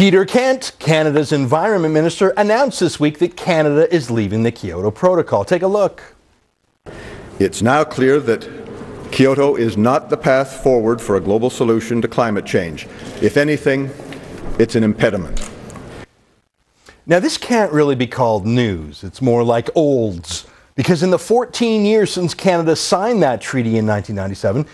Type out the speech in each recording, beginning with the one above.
Peter Kent, Canada's Environment Minister, announced this week that Canada is leaving the Kyoto Protocol. Take a look. It's now clear that Kyoto is not the path forward for a global solution to climate change. If anything, it's an impediment. Now, this can't really be called news. It's more like olds. Because in the 14 years since Canada signed that treaty in 1997,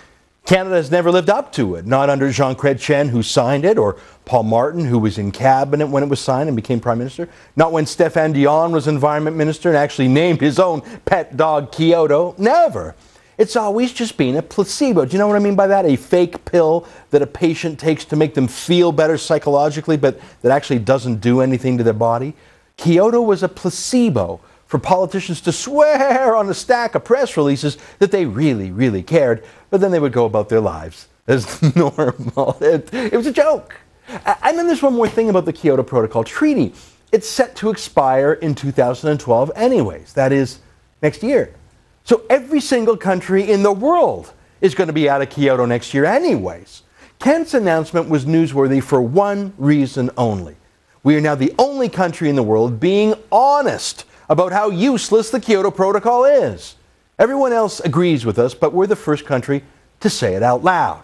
Canada has never lived up to it. Not under Jean Chrétien, who signed it, or Paul Martin, who was in cabinet when it was signed and became Prime Minister. Not when Stéphane Dion was Environment Minister and actually named his own pet dog Kyoto. Never. It's always just been a placebo. Do you know what I mean by that? A fake pill that a patient takes to make them feel better psychologically, but that actually doesn't do anything to their body. Kyoto was a placebo for politicians to swear on a stack of press releases that they really, really cared, but then they would go about their lives as normal. It was a joke. And then there's one more thing about the Kyoto Protocol Treaty. It's set to expire in 2012 anyways, that is, next year. So every single country in the world is going to be out of Kyoto next year anyways. Kent's announcement was newsworthy for one reason only. We are now the only country in the world being honest about how useless the Kyoto Protocol is. Everyone else agrees with us, but we're the first country to say it out loud.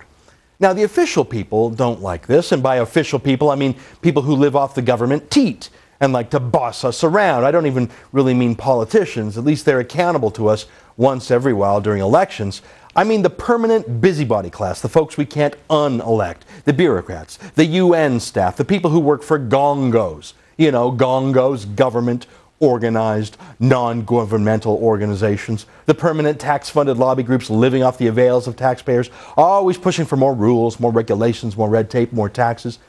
Now, the official people don't like this, and by official people, I mean people who live off the government teat and like to boss us around. I don't even really mean politicians. At least they're accountable to us once every while during elections. I mean the permanent busybody class, the folks we can't unelect, the bureaucrats, the UN staff, the people who work for gongos. You know, gongos, government organized, non-governmental organizations, the permanent tax-funded lobby groups living off the avails of taxpayers, always pushing for more rules, more regulations, more red tape, more taxes.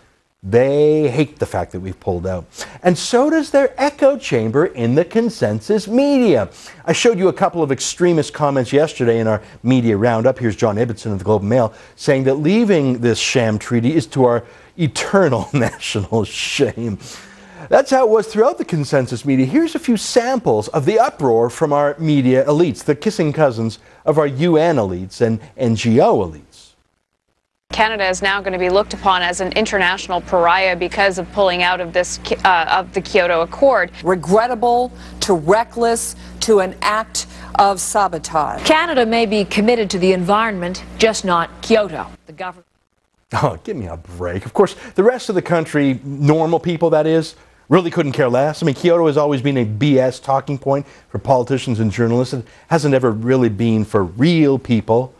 They hate the fact that we've pulled out. And so does their echo chamber in the consensus media. I showed you a couple of extremist comments yesterday in our media roundup. Here's John Ibbotson of the Globe and Mail saying that leaving this sham treaty is to our eternal national shame. That's how it was throughout the consensus media. Here's a few samples of the uproar from our media elites, the kissing cousins of our UN elites and NGO elites. Canada is now going to be looked upon as an international pariah because of pulling out of this of the Kyoto Accord. Regrettable to reckless to an act of sabotage. Canada may be committed to the environment, just not Kyoto. The government. Oh, give me a break. Of course, the rest of the country, normal people that is, really couldn't care less. I mean, Kyoto has always been a BS talking point for politicians and journalists. It hasn't ever really been for real people.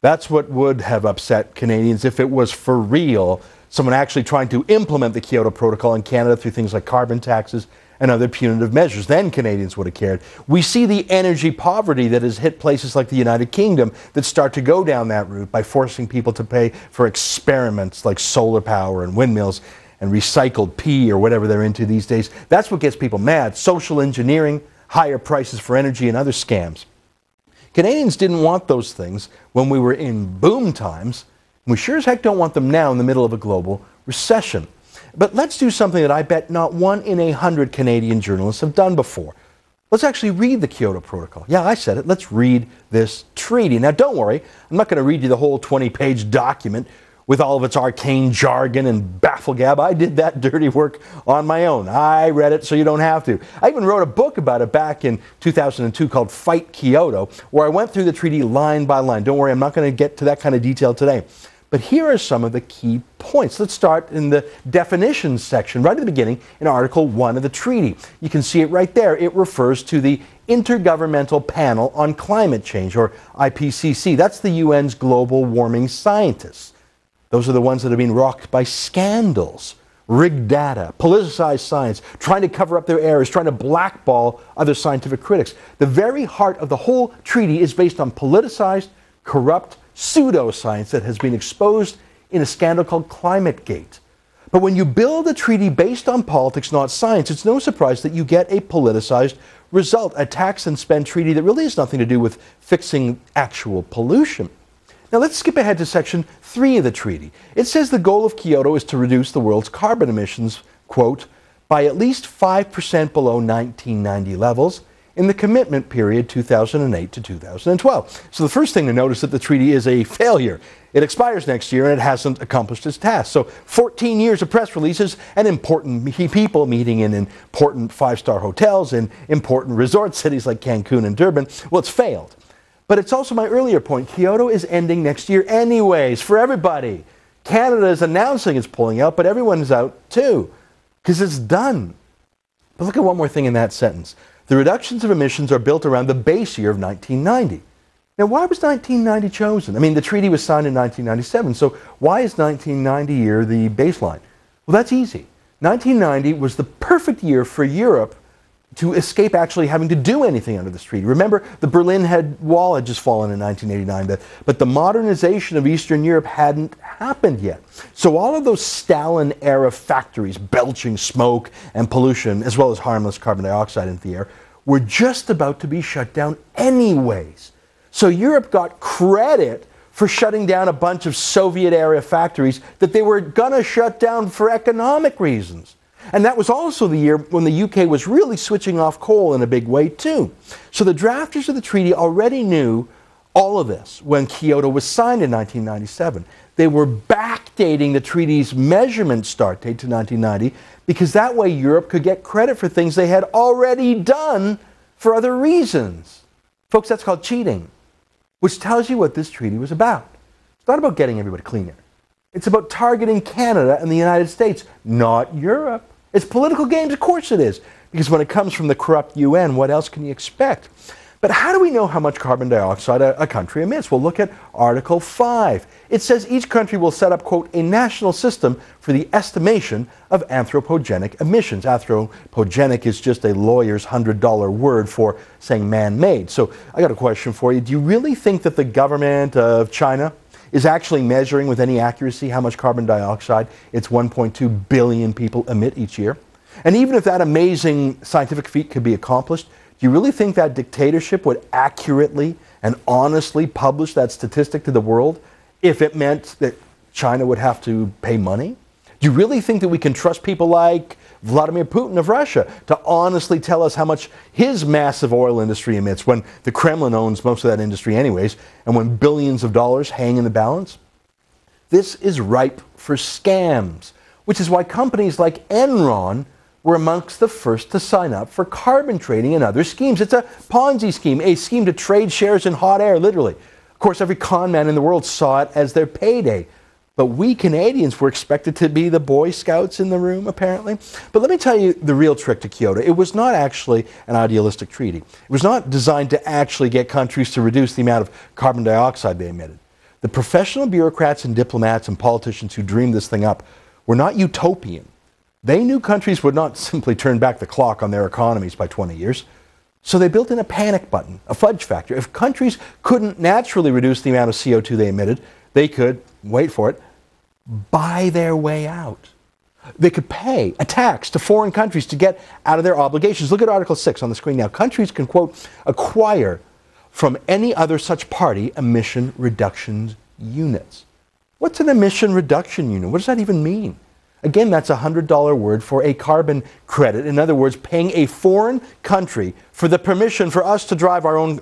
That's what would have upset Canadians if it was for real, someone actually trying to implement the Kyoto Protocol in Canada through things like carbon taxes and other punitive measures. Then Canadians would have cared. We see the energy poverty that has hit places like the United Kingdom that start to go down that route by forcing people to pay for experiments like solar power and windmills and recycled pee or whatever they're into these days. That's what gets people mad. Social engineering, higher prices for energy, and other scams. Canadians didn't want those things when we were in boom times, and we sure as heck don't want them now in the middle of a global recession. But let's do something that I bet not 1 in 100 Canadian journalists have done before. Let's actually read the Kyoto Protocol. Yeah, I said it. Let's read this treaty. Now, don't worry. I'm not going to read you the whole 20-page document with all of its arcane jargon and bafflegab. I did that dirty work on my own. I read it so you don't have to. I even wrote a book about it back in 2002 called Fight Kyoto, where I went through the treaty line by line. Don't worry, I'm not going to get to that kind of detail today. But here are some of the key points. Let's start in the definitions section, right at the beginning in Article 1 of the treaty. You can see it right there. It refers to the Intergovernmental Panel on Climate Change, or IPCC. That's the UN's global warming scientists. Those are the ones that have been rocked by scandals, rigged data, politicized science, trying to cover up their errors, trying to blackball other scientific critics. The very heart of the whole treaty is based on politicized, corrupt pseudoscience that has been exposed in a scandal called Climategate. But when you build a treaty based on politics, not science, it's no surprise that you get a politicized result, a tax and spend treaty that really has nothing to do with fixing actual pollution. Now let's skip ahead to Section 3 of the treaty. It says the goal of Kyoto is to reduce the world's carbon emissions, quote, by at least 5% below 1990 levels in the commitment period 2008 to 2012. So the first thing to notice is that the treaty is a failure. It expires next year and it hasn't accomplished its task. So 14 years of press releases and important people meeting in important five-star hotels in important resort cities like Cancun and Durban. Well, it's failed. But it's also my earlier point. Kyoto is ending next year anyways for everybody. Canada is announcing it's pulling out, but everyone is out too because it's done. But look at one more thing in that sentence. The reductions of emissions are built around the base year of 1990. Now, why was 1990 chosen? I mean, the treaty was signed in 1997, so why is 1990 year the baseline? Well, that's easy. 1990 was the perfect year for Europe to escape actually having to do anything under this treaty. Remember, the Berlin Wall had just fallen in 1989, but the modernization of Eastern Europe hadn't happened yet. So all of those Stalin-era factories belching smoke and pollution, as well as harmless carbon dioxide into the air, were just about to be shut down anyways. So Europe got credit for shutting down a bunch of Soviet-era factories that they were going to shut down for economic reasons. And that was also the year when the UK was really switching off coal in a big way too. So the drafters of the treaty already knew all of this when Kyoto was signed in 1997. They were backdating the treaty's measurement start date to 1990 because that way Europe could get credit for things they had already done for other reasons. Folks, that's called cheating, which tells you what this treaty was about. It's not about getting everybody cleaner. It's about targeting Canada and the United States, not Europe. It's political games, of course it is, because when it comes from the corrupt UN, what else can you expect? But how do we know how much carbon dioxide a country emits? Well, look at Article 5. It says each country will set up, quote, a national system for the estimation of anthropogenic emissions. Anthropogenic is just a lawyer's $100 word for saying man-made. So I got a question for you. Do you really think that the government of China is actually measuring with any accuracy how much carbon dioxide its 1.2 billion people emit each year? And even if that amazing scientific feat could be accomplished, do you really think that dictatorship would accurately and honestly publish that statistic to the world if it meant that China would have to pay money? Do you really think that we can trust people like Vladimir Putin of Russia to honestly tell us how much his massive oil industry emits when the Kremlin owns most of that industry anyways, and when billions of dollars hang in the balance? This is ripe for scams, which is why companies like Enron were amongst the first to sign up for carbon trading and other schemes. It's a Ponzi scheme, a scheme to trade shares in hot air, literally. Of course, every con man in the world saw it as their payday. But we Canadians were expected to be the Boy Scouts in the room, apparently. But let me tell you the real trick to Kyoto. It was not actually an idealistic treaty. It was not designed to actually get countries to reduce the amount of carbon dioxide they emitted. The professional bureaucrats and diplomats and politicians who dreamed this thing up were not utopian. They knew countries would not simply turn back the clock on their economies by 20 years. So they built in a panic button, a fudge factor. If countries couldn't naturally reduce the amount of CO2 they emitted, they could, wait for it, buy their way out. They could pay a tax to foreign countries to get out of their obligations. Look at Article 6 on the screen now. Countries can, quote, acquire from any other such party emission reduction units. What's an emission reduction unit? What does that even mean? Again, that's a $100 word for a carbon credit. In other words, paying a foreign country for the permission for us to drive our own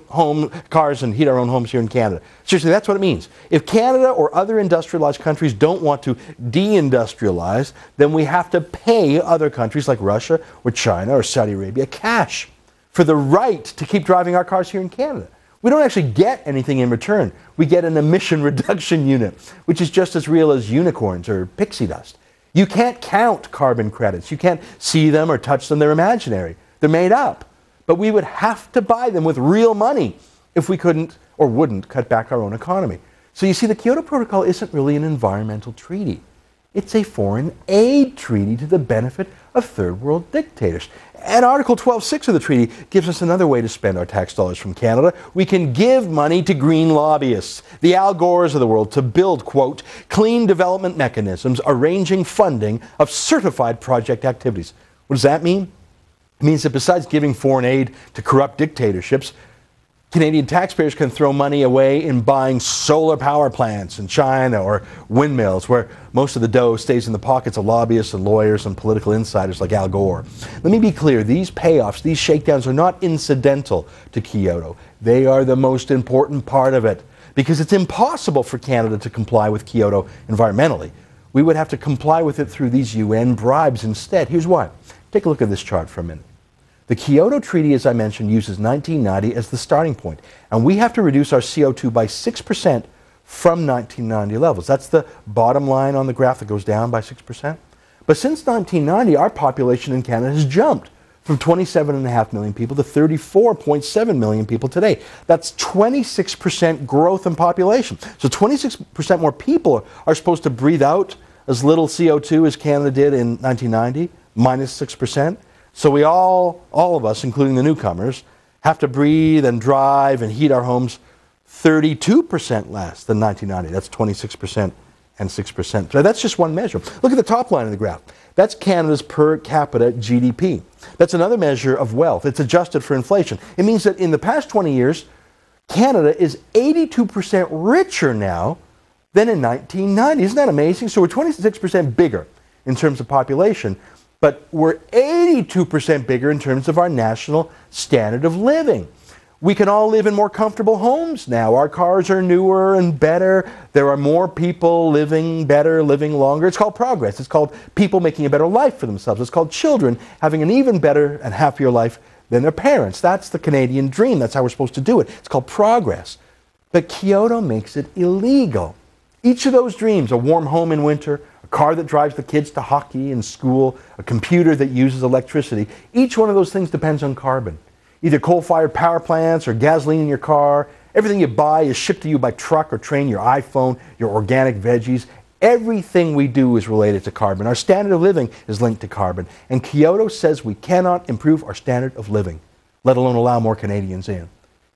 cars and heat our own homes here in Canada. Seriously, that's what it means. If Canada or other industrialized countries don't want to deindustrialize, then we have to pay other countries like Russia or China or Saudi Arabia cash for the right to keep driving our cars here in Canada. We don't actually get anything in return. We get an emission reduction unit, which is just as real as unicorns or pixie dust. You can't count carbon credits. You can't see them or touch them. They're imaginary. They're made up. But we would have to buy them with real money if we couldn't or wouldn't cut back our own economy. So you see, the Kyoto Protocol isn't really an environmental treaty. It's a foreign aid treaty to the benefit of third world dictators. And Article 12.6 of the treaty gives us another way to spend our tax dollars from Canada. We can give money to green lobbyists, the Al Gores of the world, to build, quote, clean development mechanisms arranging funding of certified project activities. What does that mean? It means that besides giving foreign aid to corrupt dictatorships, Canadian taxpayers can throw money away in buying solar power plants in China or windmills, where most of the dough stays in the pockets of lobbyists and lawyers and political insiders like Al Gore. Let me be clear, these payoffs, these shakedowns are not incidental to Kyoto. They are the most important part of it, because it's impossible for Canada to comply with Kyoto environmentally. We would have to comply with it through these UN bribes instead. Here's why. Take a look at this chart for a minute. The Kyoto Treaty, as I mentioned, uses 1990 as the starting point, and we have to reduce our CO2 by 6% from 1990 levels. That's the bottom line on the graph that goes down by 6%. But since 1990, our population in Canada has jumped from 27.5 million people to 34.7 million people today. That's 26% growth in population. So 26% more people are supposed to breathe out as little CO2 as Canada did in 1990, minus 6%. So we all of us, including the newcomers, have to breathe and drive and heat our homes 32% less than 1990. That's 26% and 6%. So that's just one measure. Look at the top line of the graph. That's Canada's per capita GDP. That's another measure of wealth. It's adjusted for inflation. It means that in the past 20 years, Canada is 82% richer now than in 1990. Isn't that amazing? So we're 26% bigger in terms of population, but we're 82% bigger in terms of our national standard of living. We can all live in more comfortable homes now. Our cars are newer and better. There are more people living better, living longer. It's called progress. It's called people making a better life for themselves. It's called children having an even better and happier life than their parents. That's the Canadian dream. That's how we're supposed to do it. It's called progress. But Kyoto makes it illegal. Each of those dreams, a warm home in winter, a car that drives the kids to hockey and school, a computer that uses electricity, each one of those things depends on carbon. Either coal-fired power plants or gasoline in your car. Everything you buy is shipped to you by truck or train, your iPhone, your organic veggies. Everything we do is related to carbon. Our standard of living is linked to carbon. And Kyoto says we cannot improve our standard of living, let alone allow more Canadians in.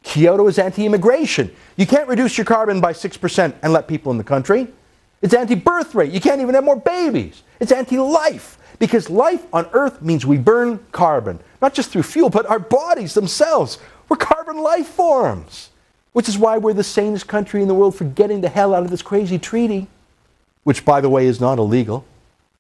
Kyoto is anti-immigration. You can't reduce your carbon by 6% and let people in the country. It's anti-birth rate. You can't even have more babies. It's anti-life. Because life on Earth means we burn carbon. Not just through fuel, but our bodies themselves. We're carbon life forms. Which is why we're the sanest country in the world for getting the hell out of this crazy treaty. Which, by the way, is not illegal.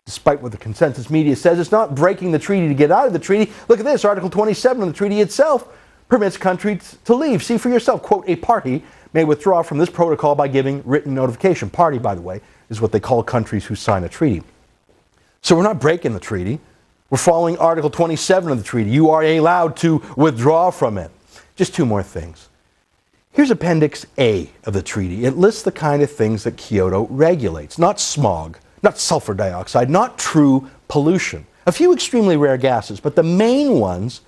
Despite what the consensus media says, it's not breaking the treaty to get out of the treaty. Look at this, Article 27 of the treaty itself permits countries to leave. See for yourself, quote, a party may withdraw from this protocol by giving written notification. Party, by the way, is what they call countries who sign a treaty. So we're not breaking the treaty. We're following Article 27 of the treaty. You are allowed to withdraw from it. Just two more things. Here's Appendix A of the treaty. It lists the kind of things that Kyoto regulates. Not smog, not sulfur dioxide, not true pollution. A few extremely rare gases, but the main ones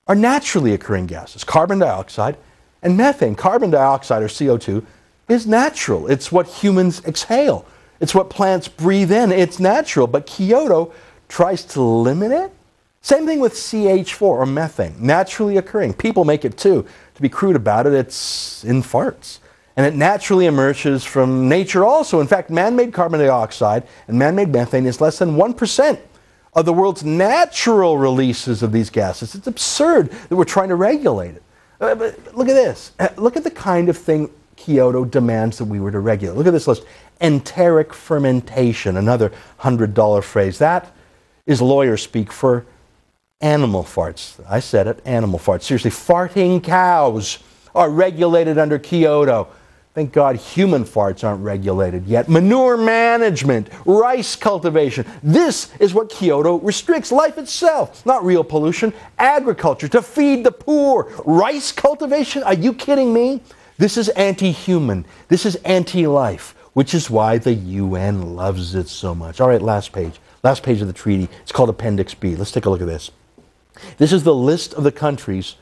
are naturally occurring gases. Carbon dioxide and methane. Carbon dioxide, or CO2, is natural. It's what humans exhale. It's what plants breathe in. It's natural, but Kyoto tries to limit it. Same thing with CH4, or methane, naturally occurring. People make it too. To be crude about it, it's in farts. And it naturally emerges from nature also. In fact, man-made carbon dioxide and man-made methane is less than 1% of the world's natural releases of these gases. It's absurd that we're trying to regulate it. But look at this. Look at the kind of thing Kyoto demands that we were to regulate. Look at this list. Enteric fermentation, another $100 phrase. That is lawyer speak for animal farts. I said it, animal farts. Seriously, farting cows are regulated under Kyoto. Thank God human farts aren't regulated yet. Manure management, rice cultivation. This is what Kyoto restricts. Life itself, not real pollution. Agriculture to feed the poor. Rice cultivation? Are you kidding me? This is anti-human. This is anti-life, which is why the UN loves it so much. All right, last page. Last page of the treaty. It's called Appendix B. Let's take a look at this. This is the list of the countries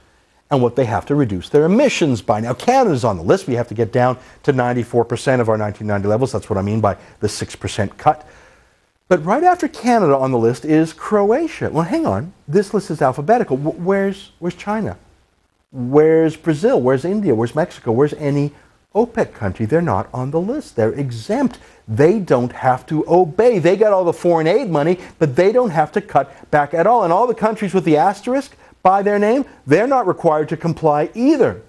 and what they have to reduce their emissions by. Now, Canada's on the list. We have to get down to 94% of our 1990 levels. That's what I mean by the 6% cut. But right after Canada on the list is Croatia. Well, hang on. This list is alphabetical. Where's China? Where's Brazil? Where's India? Where's Mexico? Where's any OPEC country? They're not on the list. They're exempt. They don't have to obey. They got all the foreign aid money, but they don't have to cut back at all. And all the countries with the asterisk by their name, they're not required to comply either.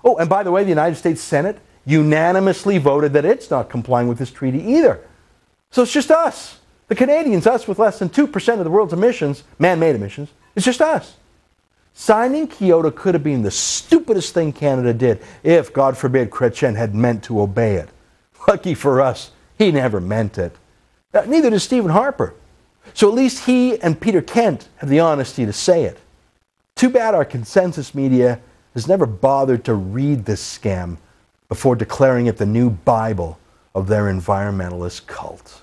Oh, and by the way, the United States Senate unanimously voted that it's not complying with this treaty either. So it's just us. The Canadians, us with less than 2% of the world's emissions, man-made emissions, it's just us. Signing Kyoto could have been the stupidest thing Canada did if, God forbid, Chrétien had meant to obey it. Lucky for us, he never meant it. Neither did Stephen Harper. So at least he and Peter Kent have the honesty to say it. Too bad our consensus media has never bothered to read this scam before declaring it the new Bible of their environmentalist cult.